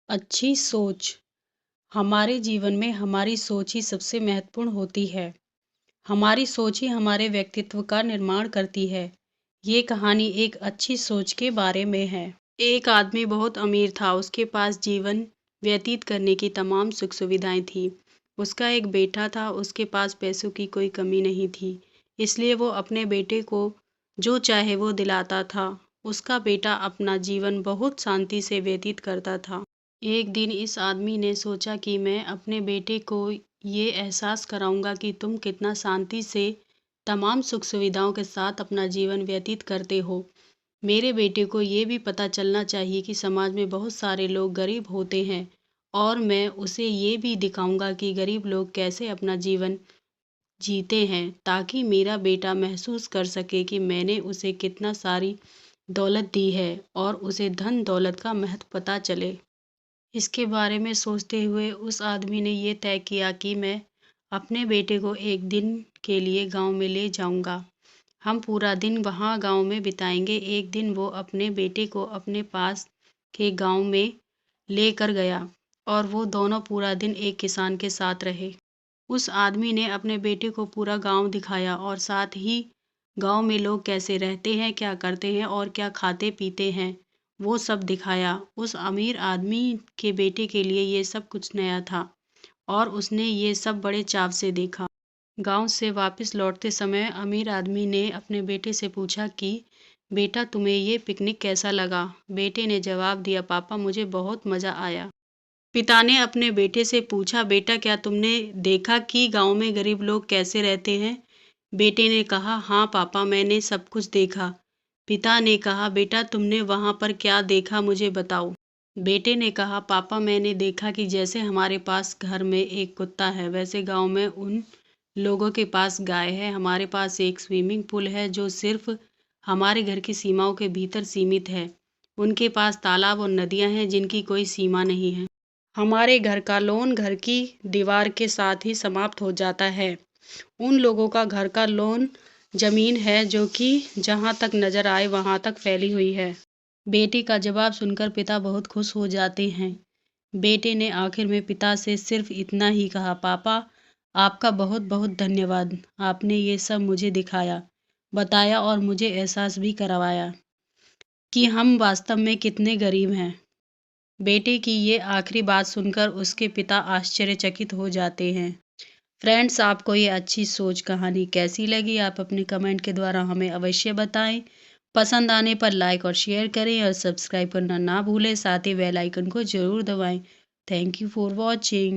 अच्छी सोच। हमारे जीवन में हमारी सोच ही सबसे महत्वपूर्ण होती है। हमारी सोच ही हमारे व्यक्तित्व का निर्माण करती है। ये कहानी एक अच्छी सोच के बारे में है। एक आदमी बहुत अमीर था। उसके पास जीवन व्यतीत करने की तमाम सुख सुविधाएं थी। उसका एक बेटा था। उसके पास पैसों की कोई कमी नहीं थी, इसलिए वो अपने बेटे को जो चाहे वो दिलाता था। उसका बेटा अपना जीवन बहुत शांति से व्यतीत करता था। एक दिन इस आदमी ने सोचा कि मैं अपने बेटे को ये एहसास कराऊंगा कि तुम कितना शांति से तमाम सुख सुविधाओं के साथ अपना जीवन व्यतीत करते हो। मेरे बेटे को ये भी पता चलना चाहिए कि समाज में बहुत सारे लोग गरीब होते हैं, और मैं उसे ये भी दिखाऊंगा कि गरीब लोग कैसे अपना जीवन जीते हैं, ताकि मेरा बेटा महसूस कर सके कि मैंने उसे कितना सारी दौलत दी है और उसे धन दौलत का महत्व पता चले। इसके बारे में सोचते हुए उस आदमी ने ये तय किया कि मैं अपने बेटे को एक दिन के लिए गांव में ले जाऊंगा। हम पूरा दिन वहां गांव में बिताएंगे। एक दिन वो अपने बेटे को अपने पास के गांव में लेकर गया, और वो दोनों पूरा दिन एक किसान के साथ रहे। उस आदमी ने अपने बेटे को पूरा गांव दिखाया, और साथ ही गांव में लोग कैसे रहते हैं, क्या करते हैं और क्या खाते पीते हैं, वो सब दिखाया। उस अमीर आदमी के बेटे के लिए ये सब कुछ नया था, और उसने ये सब बड़े चाव से देखा। गांव से वापस लौटते समय अमीर आदमी ने अपने बेटे से पूछा कि बेटा, तुम्हें ये पिकनिक कैसा लगा? बेटे ने जवाब दिया, पापा, मुझे बहुत मज़ा आया। पिता ने अपने बेटे से पूछा, बेटा, क्या तुमने देखा कि गांव में गरीब लोग कैसे रहते हैं? बेटे ने कहा, हाँ पापा, मैंने सब कुछ देखा। पिता ने कहा, बेटा, तुमने वहां पर क्या देखा, मुझे बताओ। बेटे ने कहा, पापा, मैंने देखा कि जैसे हमारे पास घर में एक कुत्ता है, वैसे गांव में उन लोगों के पास गाय है। हमारे पास एक स्विमिंग पूल है जो सिर्फ हमारे घर की सीमाओं के भीतर सीमित है। उनके पास तालाब और नदियां हैं जिनकी कोई सीमा नहीं है। हमारे घर का लोन घर की दीवार के साथ ही समाप्त हो जाता है। उन लोगों का घर का लोन जमीन है जो कि जहां तक नजर आए वहां तक फैली हुई है। बेटे का जवाब सुनकर पिता बहुत खुश हो जाते हैं। बेटे ने आखिर में पिता से सिर्फ इतना ही कहा, पापा, आपका बहुत बहुत धन्यवाद। आपने ये सब मुझे दिखाया, बताया और मुझे एहसास भी करवाया कि हम वास्तव में कितने गरीब हैं। बेटे की ये आखिरी बात सुनकर उसके पिता आश्चर्यचकित हो जाते हैं। फ्रेंड्स, आपको ये अच्छी सोच कहानी कैसी लगी? आप अपने कमेंट के द्वारा हमें अवश्य बताएं। पसंद आने पर लाइक और शेयर करें, और सब्सक्राइब करना ना भूलें। साथ ही बेल आइकन को ज़रूर दबाएं। Thank you for watching.